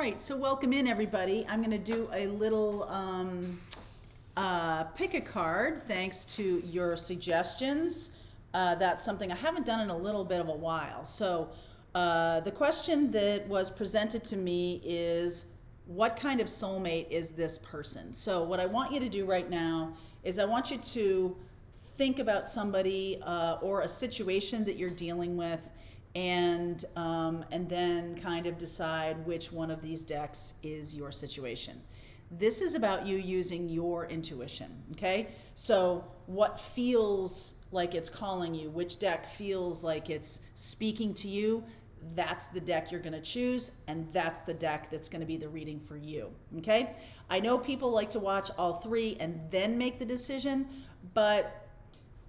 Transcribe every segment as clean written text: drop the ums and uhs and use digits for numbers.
right, so welcome in everybody. I'm going to do a little pick a card thanks to your suggestions. That's something I haven't done in a little bit of a while. So the question that was presented to me is, what kind of soulmate is this person? So what I want you to do right now is I want you to think about somebody or a situation that you're dealing with, and then kind of decide which one of these decks is your situation. This is about you using your intuition, okay? So what feels like it's calling you, which deck feels like it's speaking to you, that's the deck you're going to choose, and that's the deck that's going to be the reading for you, okay? I know people like to watch all three and then make the decision, but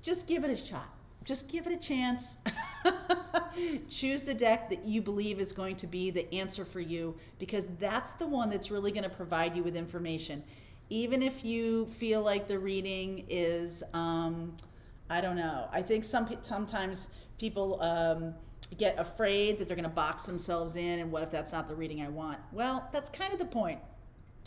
just give it a shot. Just give it a chance. Choose the deck that you believe is going to be the answer for you, because that's the one that's really going to provide you with information. Even if you feel like the reading is, I don't know. I think sometimes people get afraid that they're going to box themselves in, and what if that's not the reading I want? Well, that's kind of the point.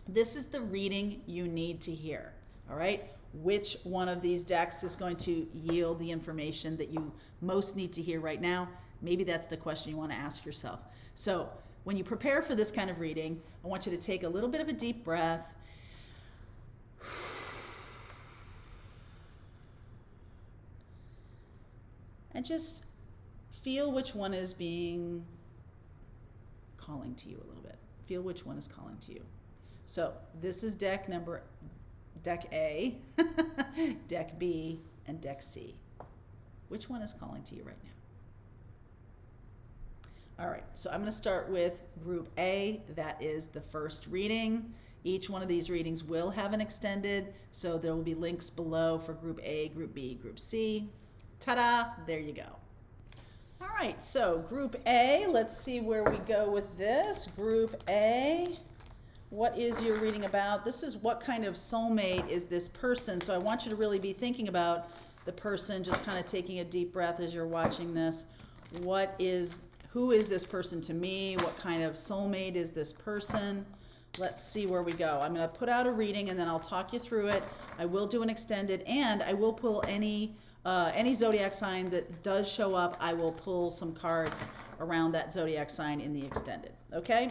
This is the reading you need to hear, all right? Which one of these decks is going to yield the information that you most need to hear right now? Maybe that's the question you want to ask yourself. So when you prepare for this kind of reading, I want you to take a little bit of a deep breath. And just feel which one is calling to you a little bit. Feel which one is calling to you. So this is deck A, deck B, and deck C. Which one is calling to you right now? All right, so I'm going to start with group A. That is the first reading. Each one of these readings will have an extended, so there will be links below for group A, group B, group C. Ta-da, there you go. All right, so group A, let's see where we go with this. Group A. What is your reading about? This is what kind of soulmate is this person. So I want you to really be thinking about the person, just kind of taking a deep breath as you're watching this. Who is this person to me? What kind of soulmate is this person? Let's see where we go. I'm going to put out a reading and then I'll talk you through it. I will do an extended, and I will pull any zodiac sign that does show up. I will pull some cards around that zodiac sign in the extended. Okay?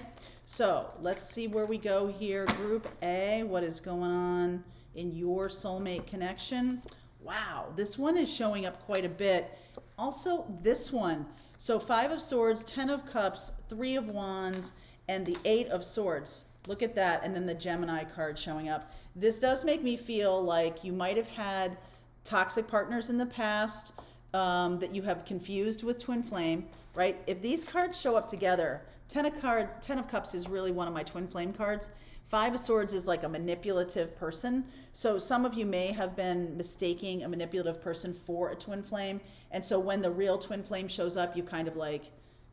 So let's see where we go here. Group A, what is going on in your soulmate connection? Wow, this one is showing up quite a bit. Also, this one. So 5 of Swords, 10 of Cups, 3 of Wands, and the 8 of Swords. Look at that, and then the Gemini card showing up. This does make me feel like you might have had toxic partners in the past that you have confused with twin flame, right? If these cards show up together, 10 of Cups is really one of my twin flame cards. 5 of Swords is like a manipulative person. So some of you may have been mistaking a manipulative person for a twin flame. And so when the real twin flame shows up, you kind of like,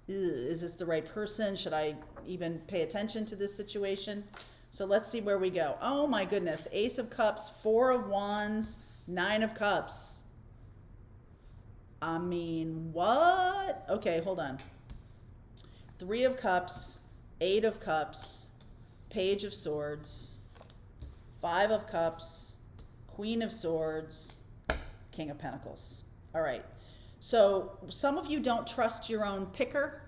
is this the right person? Should I even pay attention to this situation? So let's see where we go. Oh my goodness. Ace of Cups, 4 of Wands, 9 of Cups. I mean, what? Okay, hold on. 3 of Cups, 8 of Cups, Page of Swords, 5 of Cups, Queen of Swords, King of Pentacles. All right. So some of you don't trust your own picker.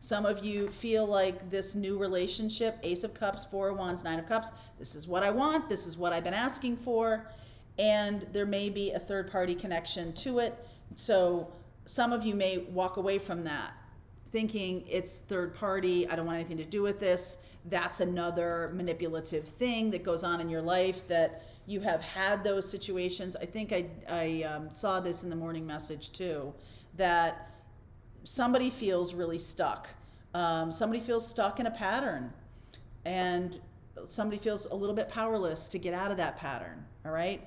Some of you feel like this new relationship, Ace of Cups, 4 of Wands, 9 of Cups, this is what I want. This is what I've been asking for. And there may be a third-party connection to it. So some of you may walk away from that, thinking it's third party, I don't want anything to do with this. That's another manipulative thing that goes on in your life, that you have had those situations. I think I saw this in the morning message too, that somebody feels really stuck. Somebody feels stuck in a pattern, and somebody feels a little bit powerless to get out of that pattern, all right?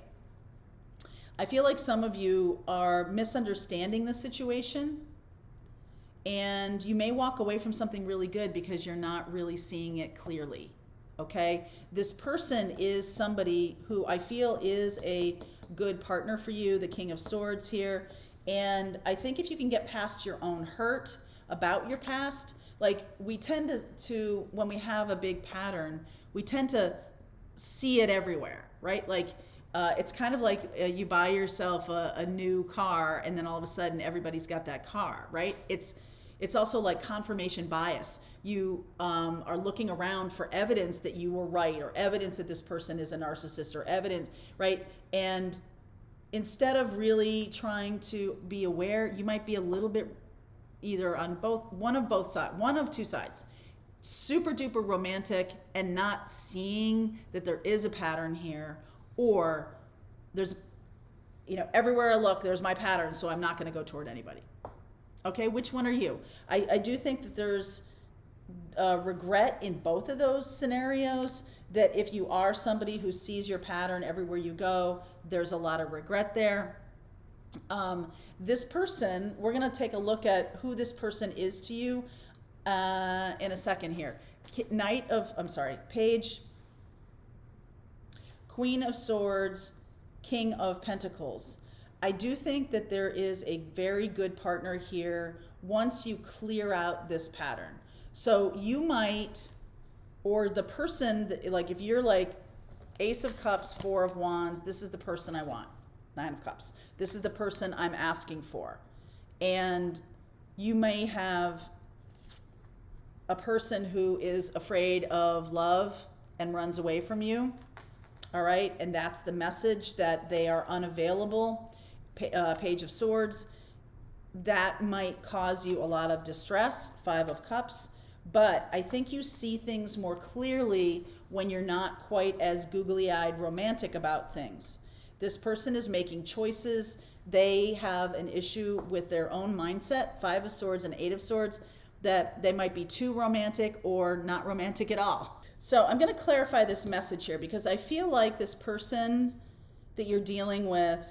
I feel like some of you are misunderstanding the situation, and you may walk away from something really good because you're not really seeing it clearly, okay? This person is somebody who I feel is a good partner for you, the King of Swords here. And I think if you can get past your own hurt about your past, like we tend to when we have a big pattern, we tend to see it everywhere, right? Like it's kind of like you buy yourself a new car and then all of a sudden everybody's got that car, right? It's also like confirmation bias. You are looking around for evidence that you were right, or evidence that this person is a narcissist, or evidence, right? And instead of really trying to be aware, you might be a little bit either on one of two sides. Super duper romantic and not seeing that there is a pattern here, or there's, everywhere I look, there's my pattern, so I'm not going to go toward anybody. Okay, which one are you? I do think that there's regret in both of those scenarios, that if you are somebody who sees your pattern everywhere you go, there's a lot of regret there. This person, we're going to take a look at who this person is to you in a second here. Page, Queen of Swords, King of Pentacles. I do think that there is a very good partner here once you clear out this pattern. So you might, or the person, like if you're like Ace of Cups, Four of Wands, this is the person I want. Nine of Cups. This is the person I'm asking for. And you may have a person who is afraid of love and runs away from you. All right. And that's the message, that they are unavailable. Page of Swords. That might cause you a lot of distress. Five of Cups. But I think you see things more clearly when you're not quite as googly-eyed romantic about things. This person is making choices. They have an issue with their own mindset. Five of Swords and Eight of Swords, that they might be too romantic or not romantic at all. So I'm going to clarify this message here, because I feel like this person that you're dealing with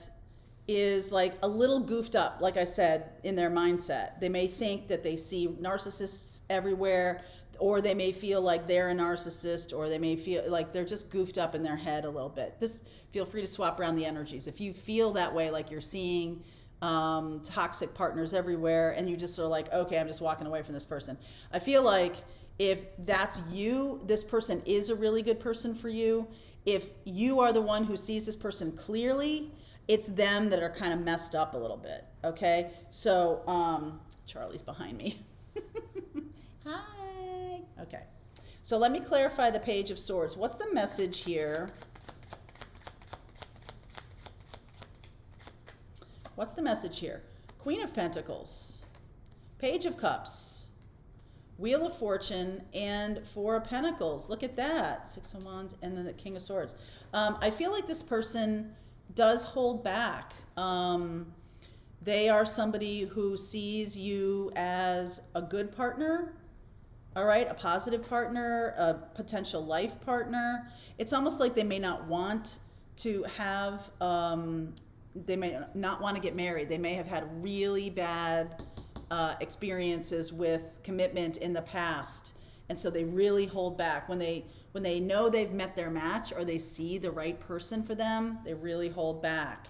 is like a little goofed up, like I said, in their mindset. They may think that they see narcissists everywhere, or they may feel like they're a narcissist, or they may feel like they're just goofed up in their head a little bit. Feel free to swap around the energies. If you feel that way, like you're seeing toxic partners everywhere, and you just are like, okay, I'm just walking away from this person. I feel like if that's you, this person is a really good person for you. If you are the one who sees this person clearly, it's them that are kind of messed up a little bit, okay? So, Charlie's behind me. Hi. Okay. So let me clarify the Page of Swords. What's the message here? What's the message here? Queen of Pentacles, Page of Cups, Wheel of Fortune, and Four of Pentacles. Look at that. Six of Wands, and then the King of Swords. I feel like this person does hold back. They are somebody who sees you as a good partner, all right, a positive partner, a potential life partner. It's almost like they may not want to have, they may not want to get married. They may have had really bad experiences with commitment in the past. And so they really hold back. When they know they've met their match, or they see the right person for them, they really hold back.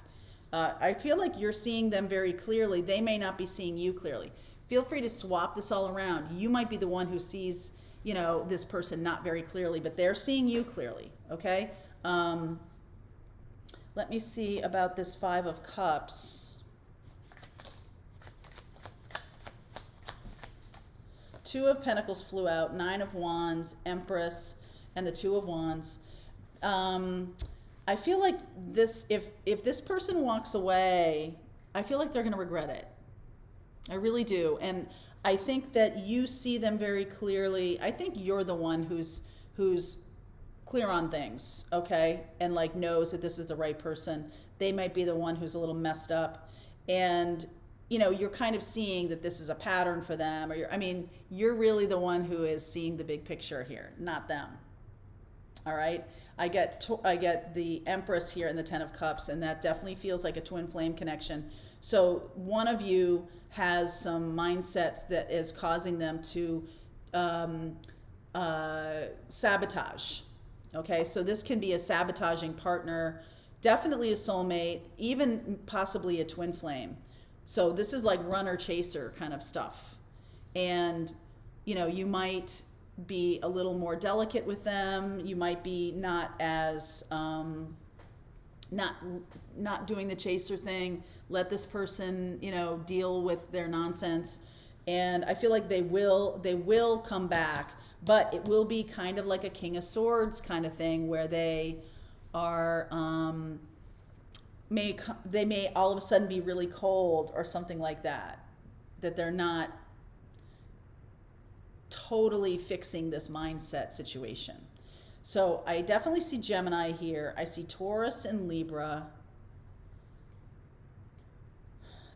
I feel like you're seeing them very clearly. They may not be seeing you clearly. Feel free to swap this all around. You might be the one who sees, this person not very clearly, but they're seeing you clearly, okay? Let me see about this Five of Cups. Two of Pentacles flew out, Nine of Wands, Empress, and the Two of Wands. I feel like this, if this person walks away, I feel like they're going to regret it. I really do. And I think that you see them very clearly. I think you're the one who's clear on things, okay? And like knows that this is the right person. They might be the one who's a little messed up. And you're kind of seeing that this is a pattern for them, or you're really the one who is seeing the big picture here, not them. All right. I get the Empress here in the Ten of Cups, and that definitely feels like a twin flame connection. So one of you has some mindsets that is causing them to sabotage. Okay. So this can be a sabotaging partner, definitely a soulmate, even possibly a twin flame. So this is like runner chaser kind of stuff. And you might be a little more delicate with them. You might be not as not doing the chaser thing. Let this person, deal with their nonsense. And I feel like they will come back, but it will be kind of like a King of Swords kind of thing, where they are they may all of a sudden be really cold or something like that, that they're not totally fixing this mindset situation. So I definitely see Gemini here. I see Taurus and Libra.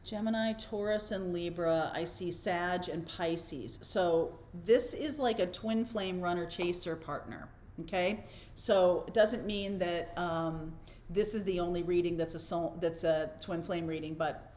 Gemini, Taurus, and Libra. I see Sag and Pisces. So this is like a twin flame runner chaser partner. Okay, so it doesn't mean that this is the only reading that's a twin flame reading, but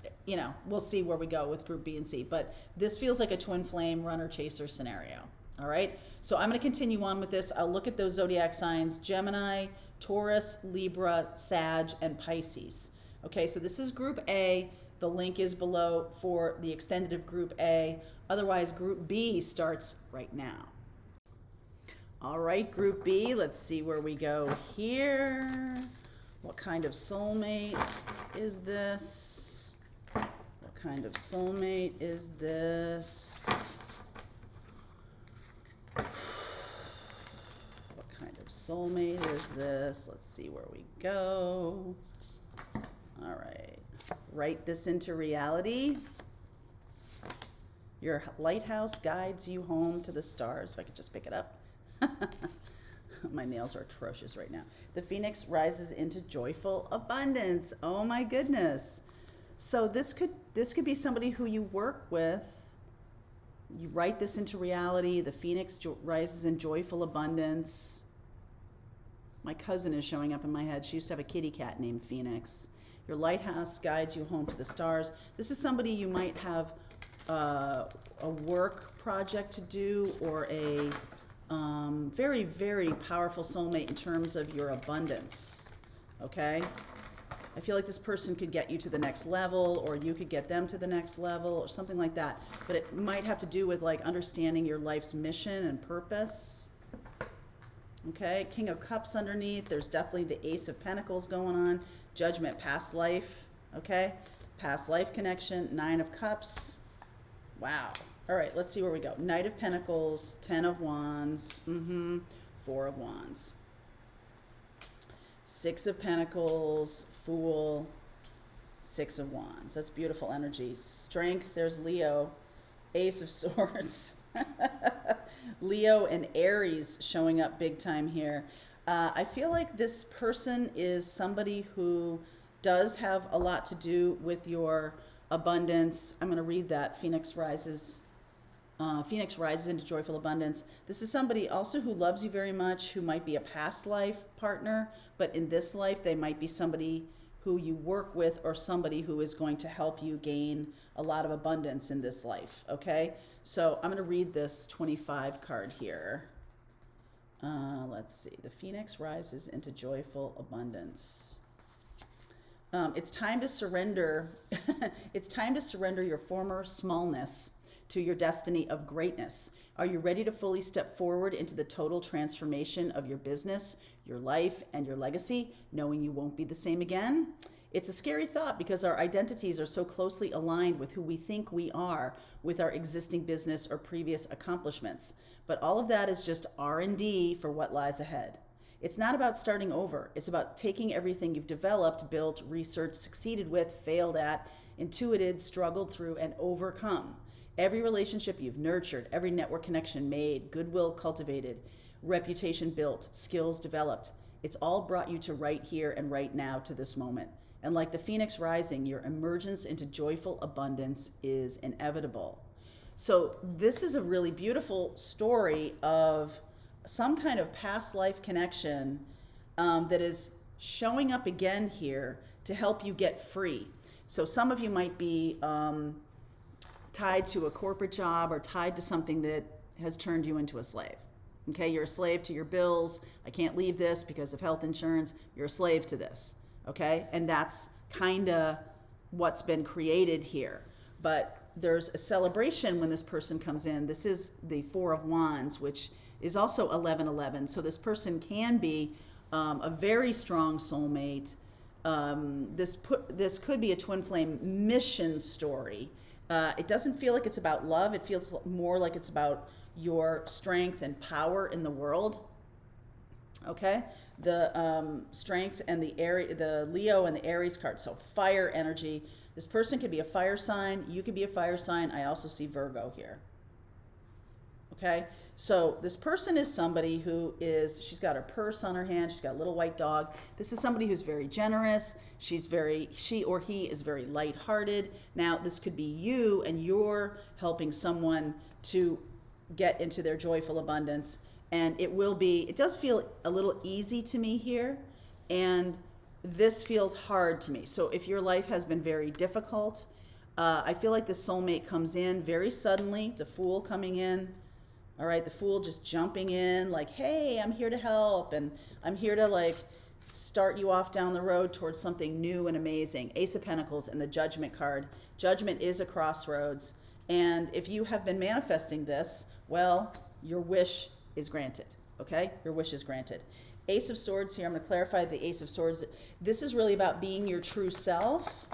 we'll see where we go with group B and C. But this feels like a twin flame runner chaser scenario. All right, so I'm going to continue on with this. I'll look at those zodiac signs: Gemini, Taurus, Libra, Sag, and Pisces. Okay, so this is group A. The link is below for the extended of group A. Otherwise, group B starts right now. All right, group B, let's see where we go here. What kind of soulmate is this? What kind of soulmate is this? What kind of soulmate is this? Let's see where we go. All right, write this into reality. Your lighthouse guides you home to the stars. If I could just pick it up. My nails are atrocious right now. The Phoenix rises into joyful abundance. Oh my goodness. So this could be somebody who you work with. You write this into reality. The Phoenix rises in joyful abundance. My cousin is showing up in my head. She used to have a kitty cat named Phoenix. Your lighthouse guides you home to the stars. This is somebody you might have a work project to do, or a very, very powerful soulmate in terms of your abundance. Okay? I feel like this person could get you to the next level, or you could get them to the next level, or something like that. But it might have to do with like understanding your life's mission and purpose. Okay? King of Cups underneath. There's definitely the Ace of Pentacles going on. Judgment, past life. Okay? Past life connection. Nine of Cups. Wow. All right, let's see where we go. Knight of Pentacles, 10 of Wands, 4 of Wands. 6 of Pentacles, Fool, 6 of Wands. That's beautiful energy. Strength, there's Leo, Ace of Swords. Leo and Aries showing up big time here. I feel like this person is somebody who does have a lot to do with your abundance. I'm going to read that. Phoenix rises into joyful abundance. This is somebody also who loves you very much, who might be a past life partner, but in this life, they might be somebody who you work with, or somebody who is going to help you gain a lot of abundance in this life. Okay, so I'm going to read this 25 card here. Let's see. The Phoenix rises into joyful abundance. It's time to surrender. It's time to surrender your former smallness to your destiny of greatness. Are you ready to fully step forward into the total transformation of your business, your life, and your legacy, knowing you won't be the same again? It's a scary thought, because our identities are so closely aligned with who we think we are, with our existing business or previous accomplishments. But all of that is just R&D for what lies ahead. It's not about starting over. It's about taking everything you've developed, built, researched, succeeded with, failed at, intuited, struggled through, and overcome. Every relationship you've nurtured, every network connection made, goodwill cultivated, reputation built, skills developed. It's all brought you to right here and right now, to this moment. And like the Phoenix rising, your emergence into joyful abundance is inevitable. So this is a really beautiful story of some kind of past life connection that is showing up again here to help you get free. So some of you might be tied to a corporate job, or tied to something that has turned you into a slave. Okay, you're a slave to your bills. I can't leave this because of health insurance. You're a slave to this. Okay, and that's kind of what's been created here. But there's a celebration when this person comes in. This is the Four of Wands, which is also 1111. So this person can be a very strong soulmate. This could be a twin flame mission story. It doesn't feel like it's about love. It feels more like it's about your strength and power in the world. Okay, the strength and the Leo and the Aries card. So fire energy. This person could be a fire sign. You could be a fire sign. I also see Virgo here. Okay, so this person is somebody who she's got her purse on her hand. She's got a little white dog. This is somebody who's very generous. She or he is very lighthearted. Now, this could be you, and you're helping someone to get into their joyful abundance. And it does feel a little easy to me here. And this feels hard to me. So if your life has been very difficult, I feel like the soulmate comes in very suddenly, the Fool coming in. All right, the Fool just jumping in like, hey, I'm here to help, and I'm here to like start you off down the road towards something new and amazing. Ace of Pentacles and the Judgment card. Judgment is a crossroads. And if you have been manifesting this, well, your wish is granted, okay? Your wish is granted. Ace of Swords here, I'm going to clarify the Ace of Swords. This is really about being your true self.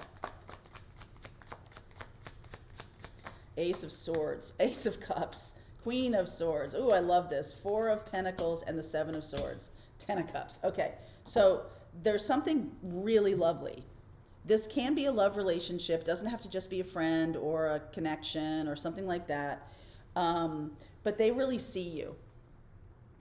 Ace of Swords, Ace of Cups, Queen of Swords. Ooh, I love this. Four of Pentacles and the Seven of Swords. Ten of Cups. Okay, so there's something really lovely. This can be a love relationship. It doesn't have to just be a friend or a connection or something like that. But they really see you.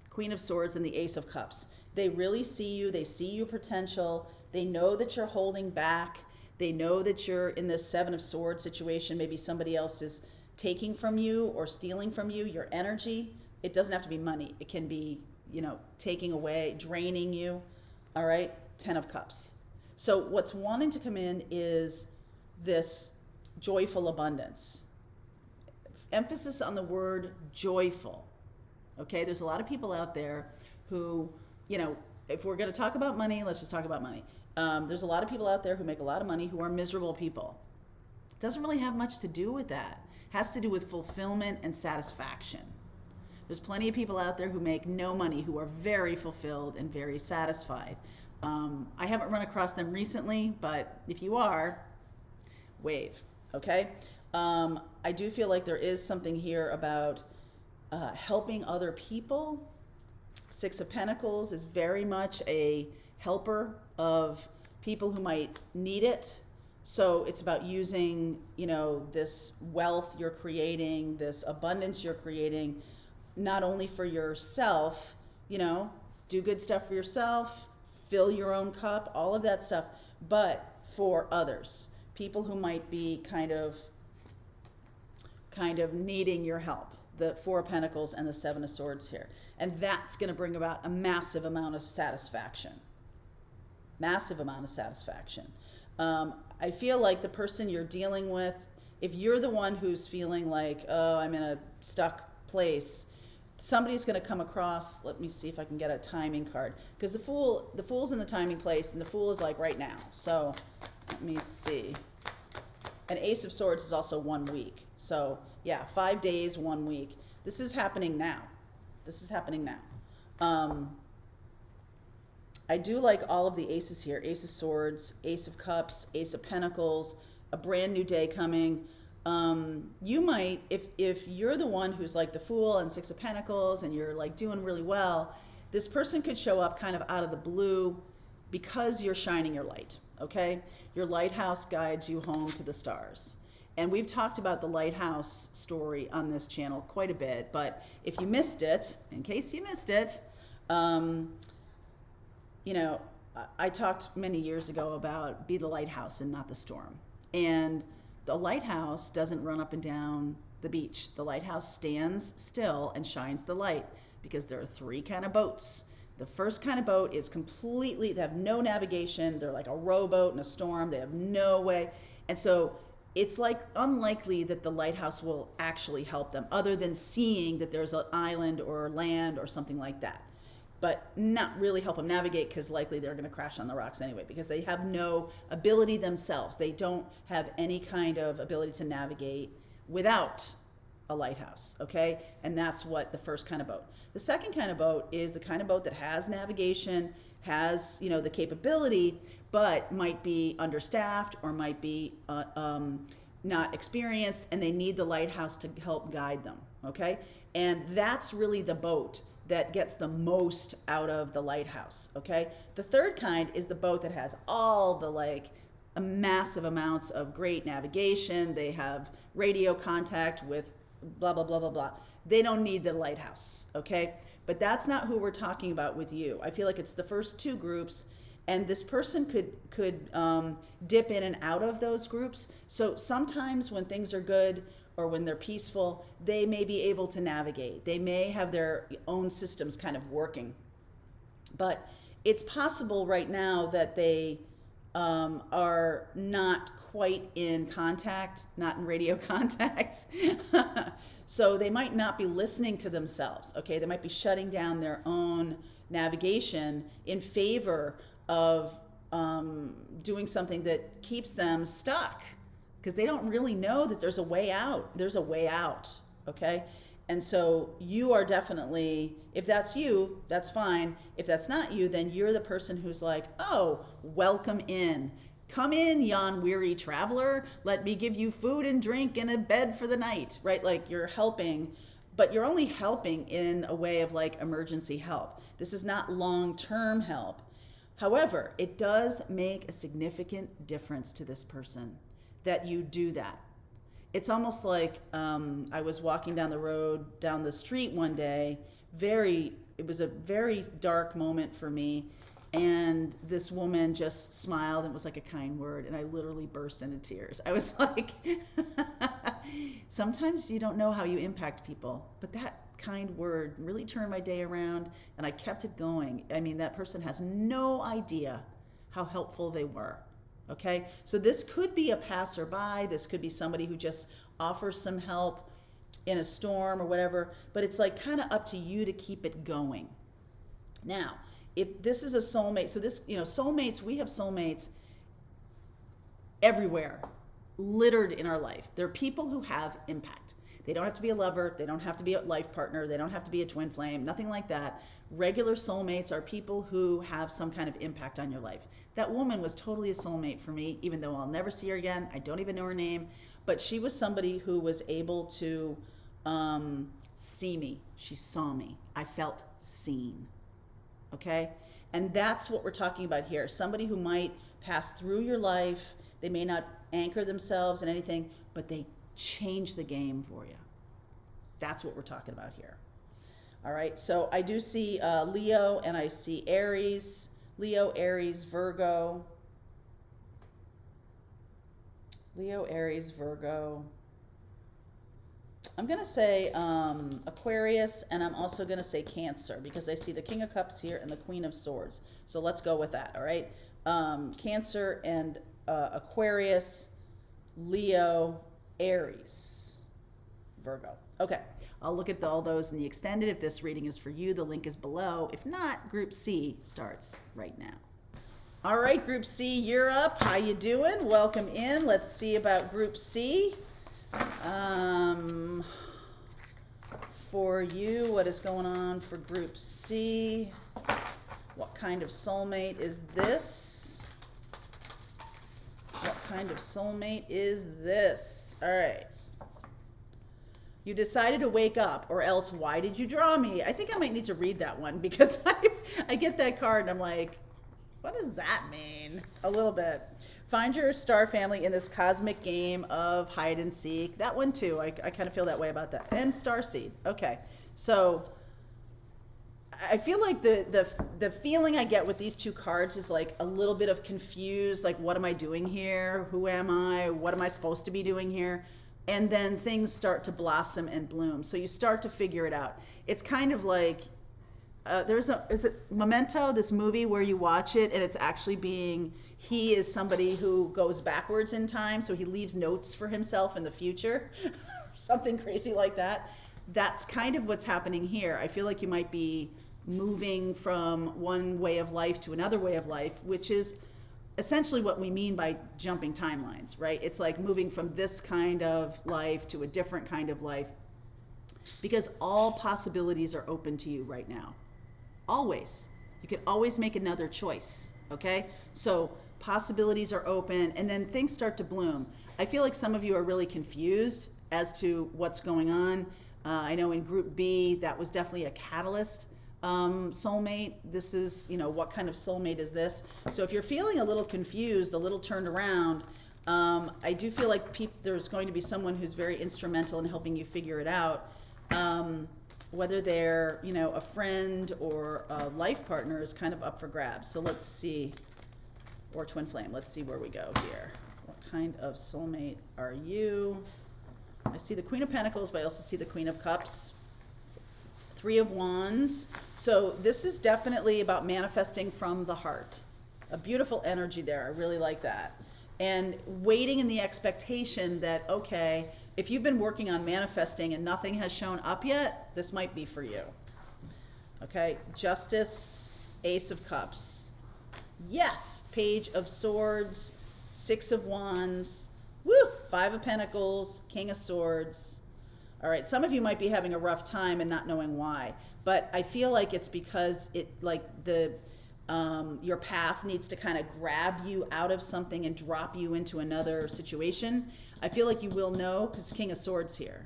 Queen of Swords and the Ace of Cups. They really see you. They see your potential. They know that you're holding back. They know that you're in this Seven of Swords situation. Maybe somebody else is taking from you or stealing from you your energy. It doesn't have to be money. It can be, taking away, draining you. All right, Ten of Cups. So what's wanting to come in is this joyful abundance. Emphasis on the word joyful. Okay, there's a lot of people out there who, if we're going to talk about money, let's just talk about money. There's a lot of people out there who make a lot of money who are miserable people. It doesn't really have much to do with that. It has to do with fulfillment and satisfaction. There's plenty of people out there who make no money who are very fulfilled and very satisfied. I haven't run across them recently, but if you are, wave, okay? I do feel like there is something here about helping other people. Six of Pentacles is very much a helper of people who might need it. So it's about using, this wealth you're creating, this abundance you're creating, not only for yourself, do good stuff for yourself, fill your own cup, all of that stuff, but for others, people who might be kind of needing your help. The Four of Pentacles and the Seven of Swords here. And that's going to bring about a massive amount of satisfaction. Massive amount of satisfaction. I feel like the person you're dealing with, if you're the one who's feeling like, oh, I'm in a stuck place, somebody's going to come across. Let me see if I can get a timing card, because the Fool's in the timing place, and the Fool is like right now. So let me see. An Ace of Swords is also 1 week. So yeah, 5 days, 1 week. This is happening now. I do like all of the aces here. Ace of Swords, Ace of Cups, Ace of Pentacles, a brand new day coming. You might, if you're the one who's like the Fool and Six of Pentacles and you're like doing really well, this person could show up kind of out of the blue because you're shining your light, okay? Your lighthouse guides you home to the stars. And we've talked about the lighthouse story on this channel quite a bit, but if you missed it, in case you missed it, I talked many years ago about be the lighthouse and not the storm. And the lighthouse doesn't run up and down the beach. The lighthouse stands still and shines the light, because there are 3 kind of boats. The first kind of boat is they have no navigation. They're like a rowboat in a storm. They have no way. And so it's like unlikely that the lighthouse will actually help them, other than seeing that there's an island or land or something like that. But not really help them navigate, because likely they're going to crash on the rocks anyway, because they have no ability themselves. They don't have any kind of ability to navigate without a lighthouse, okay? And that's what the first kind of boat. The second kind of boat is the kind of boat that has navigation, has, you know, the capability, but might be understaffed or might be not experienced, and they need the lighthouse to help guide them, okay? And that's really the boat that gets the most out of the lighthouse, okay? The third kind is the boat that has all the massive amounts of great navigation. They have radio contact with blah, blah, blah, blah, blah. They don't need the lighthouse, okay? But that's not who we're talking about with you. I feel like it's the first two groups, and this person could dip in and out of those groups. So sometimes when things are good or when they're peaceful, they may be able to navigate. They may have their own systems kind of working. But it's possible right now that they are not quite in contact, not in radio contact. So they might not be listening to themselves, okay? They might be shutting down their own navigation in favor of doing something that keeps them stuck, because they don't really know that there's a way out. There's a way out, okay? And so you are definitely, if that's you, that's fine. If that's not you, then you're the person who's like, oh, welcome in. Come in, yon weary traveler. Let me give you food and drink and a bed for the night, right? Like, you're helping, but you're only helping in a way of like emergency help. This is not long-term help. However, it does make a significant difference to this person that you do that. It's almost like I was walking down the street one day. It was a very dark moment for me. And this woman just smiled and was like a kind word. And I literally burst into tears. I was like, sometimes you don't know how you impact people, but that kind word really turned my day around, and I kept it going. I mean, that person has no idea how helpful they were. Okay, so this could be a passerby. This could be somebody who just offers some help in a storm or whatever, but it's like kind of up to you to keep it going. Now, if this is a soulmate, so this, you know, soulmates, we have soulmates everywhere, littered in our life. They're people who have impact. They don't have to be a lover. They don't have to be a life partner. They don't have to be a twin flame, nothing like that. Regular soulmates are people who have some kind of impact on your life. That woman was totally a soulmate for me, even though I'll never see her again. I don't even know her name, but she was somebody who was able to see me. She saw me. I felt seen. Okay? And that's what we're talking about here. Somebody who might pass through your life. They may not anchor themselves in anything, but they change the game for you. That's what we're talking about here. All right, so I do see Leo, and I see Aries. Leo, Aries, Virgo. Leo, Aries, Virgo. I'm going to say Aquarius, and I'm also going to say Cancer, because I see the King of Cups here and the Queen of Swords. So let's go with that, all right? Cancer and Aquarius, Leo, Aries, Virgo. Okay, I'll look at all those in the extended. If this reading is for you, the link is below. If not, Group C starts right now. All right, Group C, you're up. How you doing? Welcome in. Let's see about Group C. For you, what is going on for Group C? What kind of soulmate is this? What kind of soulmate is this? All right. You decided to wake up, or else why did you draw me? I think I might need to read that one, because I get that card and I'm like, what does that mean? A little bit. Find your star family in this cosmic game of hide and seek. That one too, I kind of feel that way about that. And starseed. Okay, so I feel like the feeling I get with these two cards is like a little bit of confused, like, what am I doing here? Who am I? What am I supposed to be doing here? And then things start to blossom and bloom. So you start to figure it out. It's kind of like, is it Memento, this movie where you watch it and it's actually he is somebody who goes backwards in time, so he leaves notes for himself in the future, something crazy like that. That's kind of what's happening here. I feel like you might be moving from one way of life to another way of life, which is essentially what we mean by jumping timelines, right? It's like moving from this kind of life to a different kind of life, because all possibilities are open to you right now. Always. You can always make another choice, okay? So possibilities are open, and then things start to bloom. I feel like some of you are really confused as to what's going on. I know in Group B, that was definitely a catalyst. Soulmate, this is, what kind of soulmate is this? So if you're feeling a little confused, a little turned around, I do feel like there's going to be someone who's very instrumental in helping you figure it out. Whether they're, a friend or a life partner is kind of up for grabs. So let's see, or twin flame, let's see where we go here. What kind of soulmate are you? I see the Queen of Pentacles, but I also see the Queen of Cups. Three of Wands. So this is definitely about manifesting from the heart. A beautiful energy there. I really like that. And waiting in the expectation that, okay, if you've been working on manifesting and nothing has shown up yet, this might be for you. Okay, Justice, Ace of Cups. Yes, Page of Swords, Six of Wands, woo, Five of Pentacles, King of Swords. All right, some of you might be having a rough time and not knowing why, but I feel like it's because your path needs to kind of grab you out of something and drop you into another situation. I feel like you will know, because King of Swords here.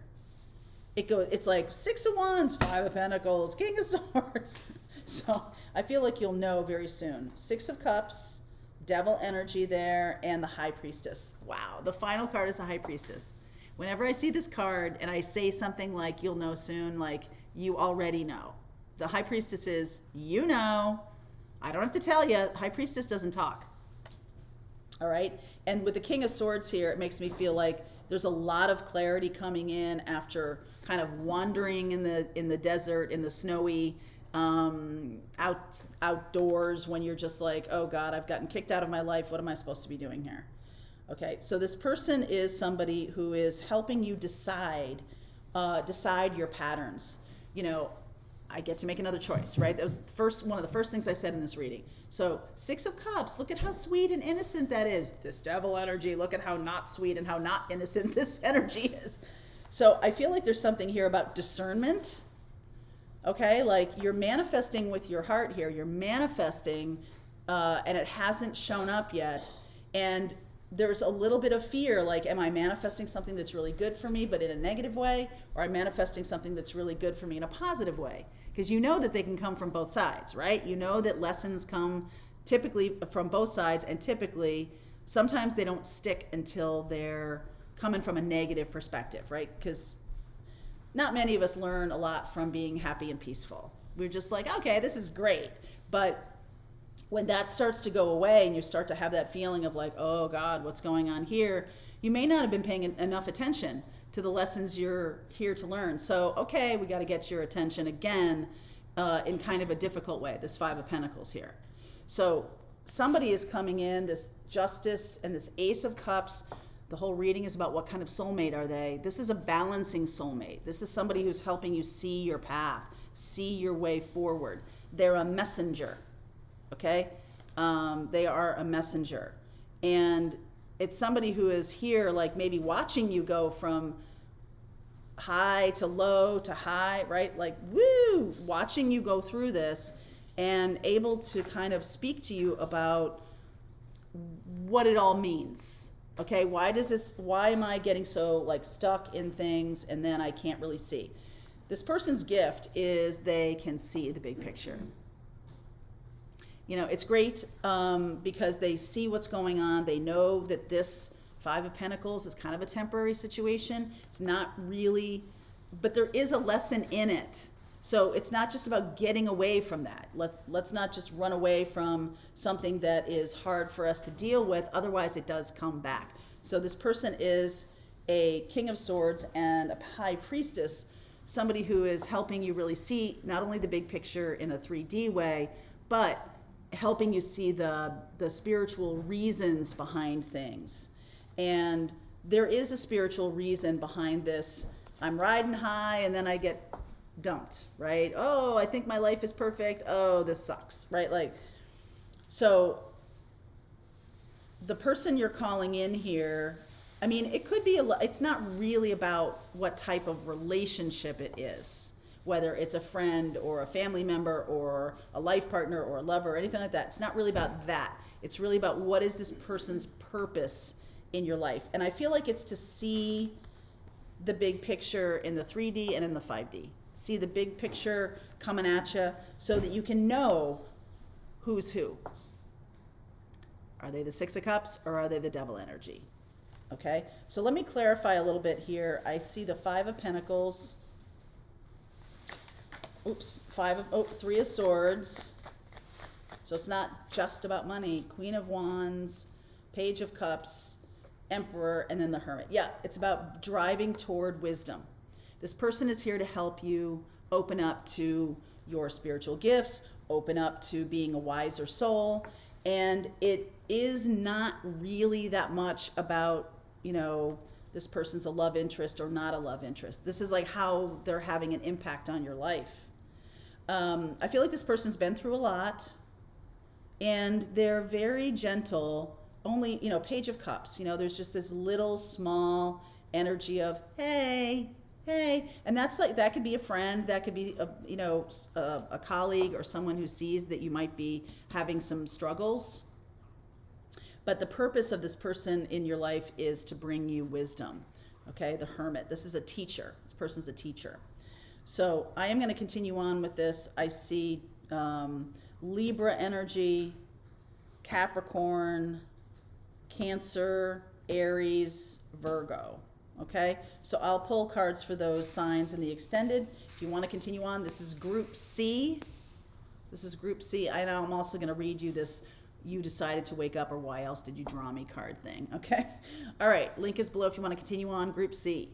It's like Six of Wands, Five of Pentacles, King of Swords. So I feel like you'll know very soon. Six of Cups, Devil energy there, and the High Priestess. Wow, the final card is the High Priestess. Whenever I see this card and I say something like, you'll know soon, like, you already know. The High Priestess is, I don't have to tell you, High Priestess doesn't talk. All right? And with the King of Swords here, it makes me feel like there's a lot of clarity coming in after kind of wandering in the desert, in the snowy, outdoors, when you're just like, oh God, I've gotten kicked out of my life. What am I supposed to be doing here? Okay, so this person is somebody who is helping you decide your patterns. I get to make another choice, right? That was one of the first things I said in this reading. So Six of Cups, look at how sweet and innocent that is. This devil energy, look at how not sweet and how not innocent this energy is. So I feel like there's something here about discernment. Okay, like you're manifesting with your heart here. You're manifesting and it hasn't shown up yet. And there's a little bit of fear, like, am I manifesting something that's really good for me but in a negative way, or I'm manifesting something that's really good for me in a positive way? Because you know that they can come from both sides, right? You know that lessons come typically from both sides, and typically sometimes they don't stick until they're coming from a negative perspective, right? Because not many of us learn a lot from being happy and peaceful. We're just like, okay, this is great. But when that starts to go away and you start to have that feeling of like, oh God, what's going on here? You may not have been paying enough attention to the lessons you're here to learn. So, okay, we got to get your attention again in kind of a difficult way, this Five of Pentacles here. So somebody is coming in, this Justice and this Ace of Cups. The whole reading is about what kind of soulmate are they. This is a balancing soulmate. This is somebody who's helping you see your path, see your way forward. They're a messenger. Okay, they are a messenger, and it's somebody who is here, like maybe watching you go from high to low to high, right? Like, woo, watching you go through this and able to kind of speak to you about what it all means. Okay, why am I getting so like stuck in things and then I can't really see? This person's gift is they can see the big picture. It's great because they see what's going on. They know that this Five of Pentacles is kind of a temporary situation. It's not really, but there is a lesson in it. So it's not just about getting away from that. Let's not just run away from something that is hard for us to deal with. Otherwise, it does come back. So this person is a King of Swords and a High Priestess, somebody who is helping you really see not only the big picture in a 3D way, but helping you see the spiritual reasons behind things. And there is a spiritual reason behind this. I'm riding high and then I get dumped, right? Oh, I think my life is perfect. Oh, this sucks, right? Like, so the person you're calling in here, I mean, it could be it's not really about what type of relationship it is, whether it's a friend or a family member or a life partner or a lover or anything like that. It's not really about that. It's really about what is this person's purpose in your life. And I feel like it's to see the big picture in the 3D and in the 5D. See the big picture coming at you so that you can know who's who. Are they the Six of Cups or are they the Devil energy? Okay, so let me clarify a little bit here. I see the Five of Pentacles. Oops, Three of Swords. So it's not just about money. Queen of Wands, Page of Cups, Emperor, and then the Hermit. Yeah, it's about driving toward wisdom. This person is here to help you open up to your spiritual gifts, open up to being a wiser soul. And it is not really that much about, you know, this person's a love interest or not a love interest. This is like how they're having an impact on your life. I feel like this person's been through a lot and they're very gentle. Only, you know, Page of Cups, you know, there's just this little small energy of, hey, and that's like, that could be a friend, that could be a colleague or someone who sees that you might be having some struggles. But the purpose of this person in your life is to bring you wisdom. Okay, the Hermit. This is a teacher. This person's a teacher. So I am going to continue on with this. I see Libra energy, Capricorn, Cancer, Aries, Virgo. Okay, so I'll pull cards for those signs in the extended. If you want to continue on, this is Group C. This is Group C. I know I'm also going to read you this "you decided to wake up" or "why else did you draw me" card thing. Okay, all right, link is below if you want to continue on. Group C.